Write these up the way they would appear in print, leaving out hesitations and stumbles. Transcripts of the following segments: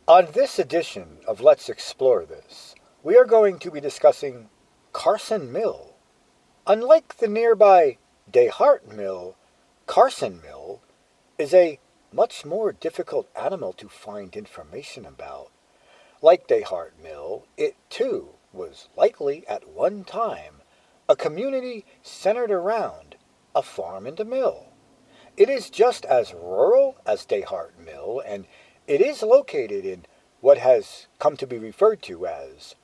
On this edition of Let's Explore This, we are going to be discussing Carson Mill. Unlike the nearby DeHart Mill, Carson Mill is a much more difficult animal to find information about. Like DeHart Mill, it too was likely at one time a community centered around a farm and a mill. It is just as rural as DeHart Mill, and it is located in what has come to be referred to as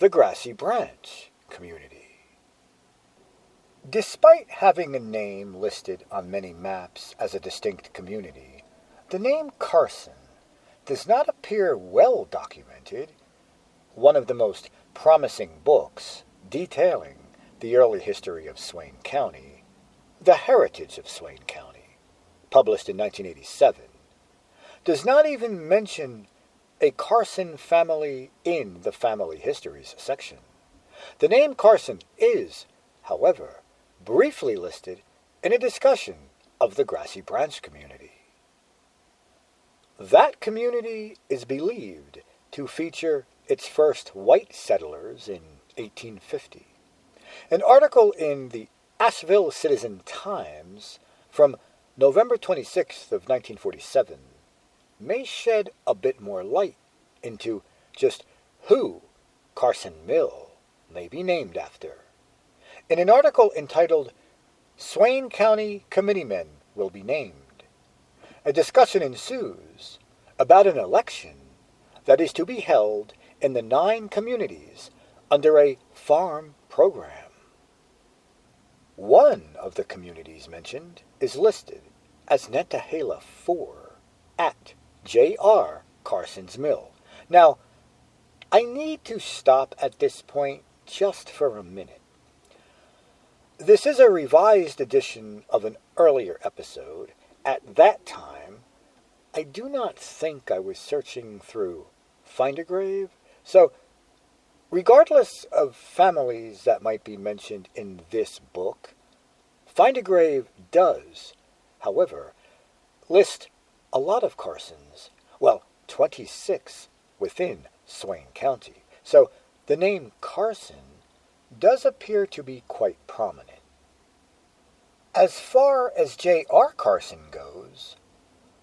the Grassy Branch community. Despite having a name listed on many maps as a distinct community, the name Carson does not appear well documented. One of the most promising books detailing the early history of Swain County, The Heritage of Swain County, published in 1987, does not even mention a Carson family in the family histories section. The name Carson is, however, briefly listed in a discussion of the Grassy Branch community. That community is believed to feature its first white settlers in 1850. An article in the Asheville Citizen-Times from November 26th of 1947 may shed a bit more light into just who Carson Mill may be named after. In an article entitled Swain County Committeemen Will Be Named, a discussion ensues about an election that is to be held in the 9 communities under a farm program. One of the communities mentioned is listed as Nantahala 4 at J.R. Carson's Mill. Now, I need to stop at this point just for a minute. This is a revised edition of an earlier episode. At that time, I do not think I was searching through Find a Grave, so regardless of families that might be mentioned in this book, Find a Grave does, however, list a lot of Carsons, 26 within Swain County. So the name Carson does appear to be quite prominent. As far as J.R. Carson goes,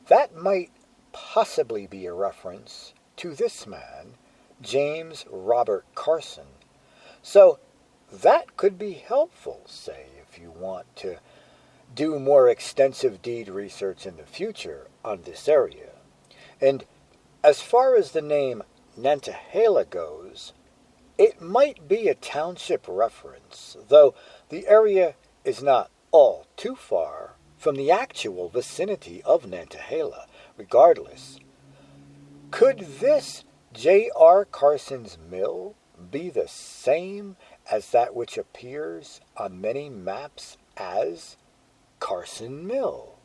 that might possibly be a reference to this man, James Robert Carson. So that could be helpful, say, if you want to do more extensive deed research in the future on this area. And as far as the name Nantahala goes, it might be a township reference, though the area is not all too far from the actual vicinity of Nantahala. Regardless, could this J.R. Carson's Mill be the same as that which appears on many maps as Carson Mill?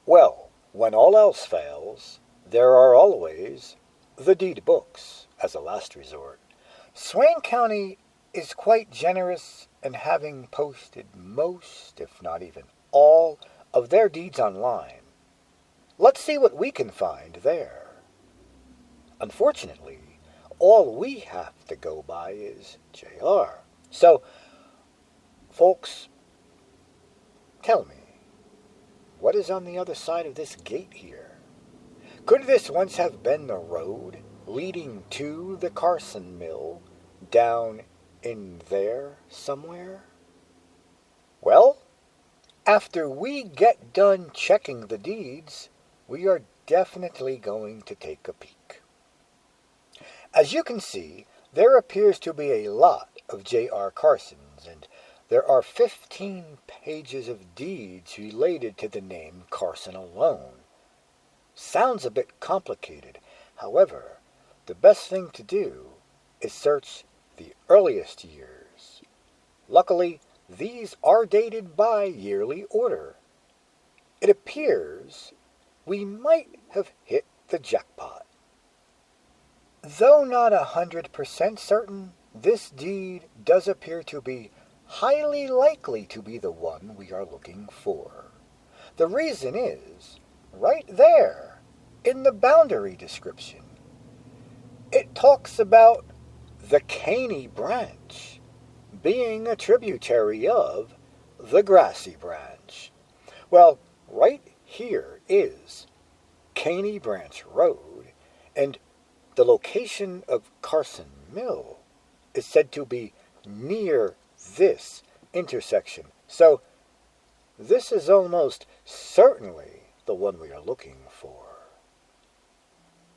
Well, when all else fails, there are always the deed books as a last resort. Swain County is quite generous in having posted most, if not even all, of their deeds online. Let's see what we can find there. Unfortunately, all we have to go by is JR. So, folks, tell me, what is on the other side of this gate here? Could this once have been the road leading to the Carson Mill down in there somewhere? Well, after we get done checking the deeds, we are definitely going to take a peek. As you can see, there appears to be a lot of J.R. Carsons, and there are 15 pages of deeds related to the name Carson alone. Sounds a bit complicated. However, the best thing to do is search the earliest years. Luckily, these are dated by yearly order. It appears we might have hit the jackpot. Though not 100% certain, this deed does appear to be highly likely to be the one we are looking for. The reason is, right there, in the boundary description, it talks about the Caney Branch being a tributary of the Grassy Branch. Well, right here is Caney Branch Road, and the location of Carson Mill is said to be near this intersection. So this is almost certainly the one we are looking for.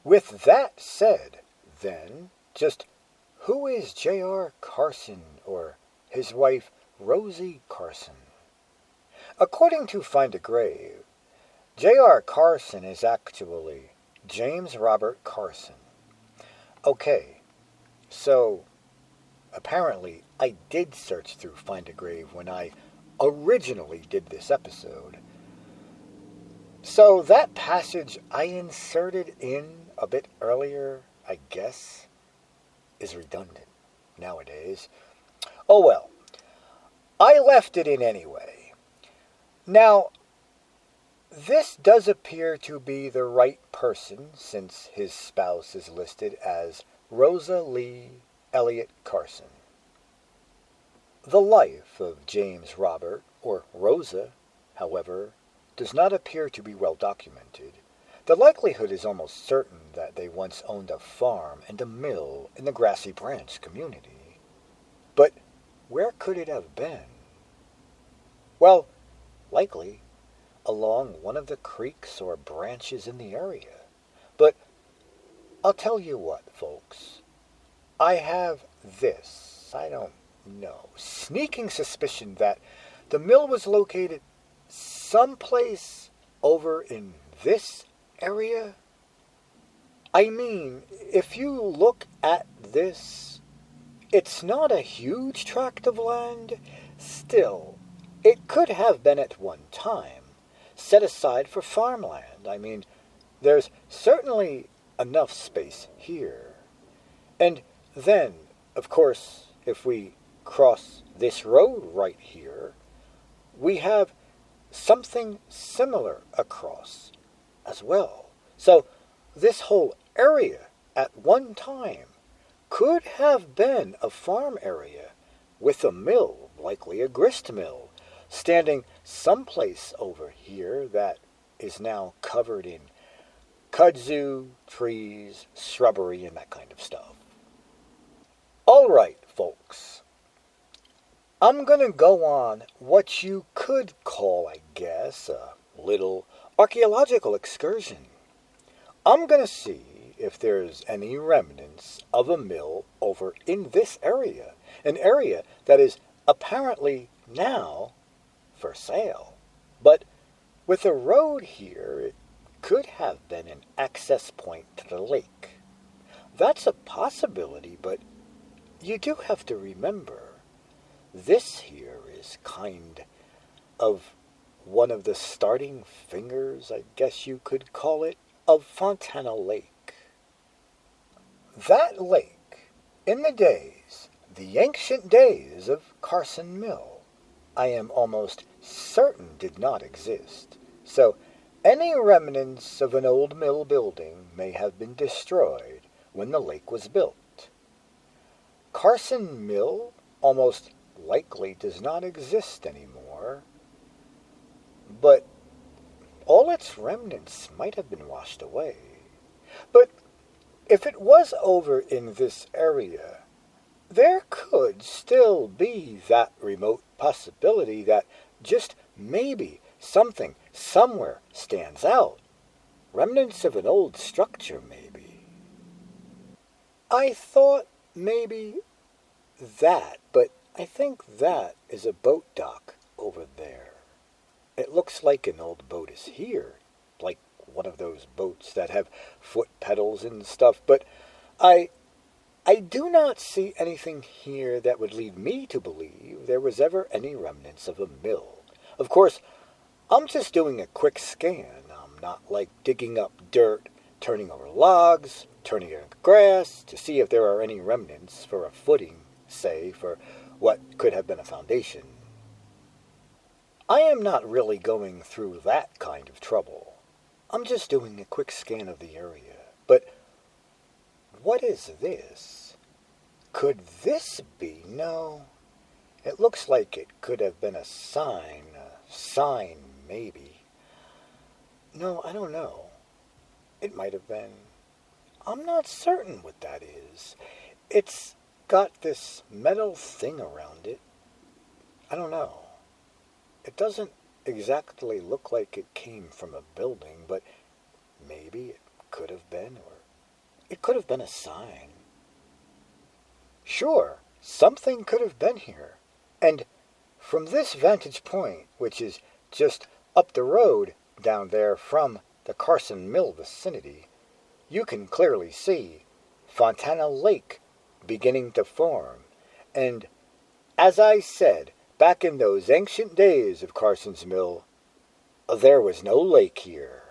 With that said, then, just who is J.R. Carson, or his wife Rosie Carson? According to Find a Grave, J.R. Carson is actually James Robert Carson. Okay, so apparently I did search through Find a Grave when I originally did this episode. So that passage I inserted in a bit earlier, I guess, is redundant nowadays. Oh well, I left it in anyway. Now, this does appear to be the right person, since his spouse is listed as Rosa Lee Elliott Carson. The life of James Robert, or Rosa, however, does not appear to be well documented. The likelihood is almost certain that they once owned a farm and a mill in the Grassy Branch community. But where could it have been? Well, likely along one of the creeks or branches in the area. But I'll tell you what, folks. I have this, I don't know, sneaking suspicion that the mill was located someplace over in this area. I mean, if you look at this, it's not a huge tract of land. Still, it could have been at one time set aside for farmland. I mean, there's certainly enough space here. And then, of course, if we cross this road right here, we have something similar across as well. So this whole area at one time could have been a farm area with a mill, likely a grist mill, standing someplace over here that is now covered in kudzu, trees, shrubbery, and that kind of stuff. All right, folks. I'm going to go on what you could call, I guess, a little archaeological excursion. I'm going to see if there's any remnants of a mill over in this area, an area that is apparently now for sale. But with a road here, it could have been an access point to the lake. That's a possibility, but you do have to remember, this here is kind of one of the starting fingers, I guess you could call it, of Fontana Lake. That lake, in the ancient days of Carson Mill, I am almost certain did not exist. So any remnants of an old mill building may have been destroyed when the lake was built. Carson Mill almost likely does not exist anymore, but all its remnants might have been washed away. But if it was over in this area, there could still be that remote possibility that just maybe something somewhere stands out. Remnants of an old structure, maybe. I thought maybe that, but I think that is a boat dock over there. It looks like an old boat is here, like one of those boats that have foot pedals and stuff, but I do not see anything here that would lead me to believe there was ever any remnants of a mill. Of course, I'm just doing a quick scan. I'm not like digging up dirt, turning over logs, turning over grass to see if there are any remnants for a footing, say, for what could have been a foundation. I am not really going through that kind of trouble. I'm just doing a quick scan of the area. But what is this? Could this be? No. It looks like it could have been a sign. A sign, maybe. No, I don't know. It might have been. I'm not certain what that is. It's got this metal thing around it. I don't know. It doesn't exactly look like it came from a building, but maybe it could have been, or it could have been a sign. Sure, something could have been here. And from this vantage point, which is just up the road down there from the Carson Mill vicinity, you can clearly see Fontana Lake beginning to form. And as I said, back in those ancient days of Carson's Mill, there was no lake here.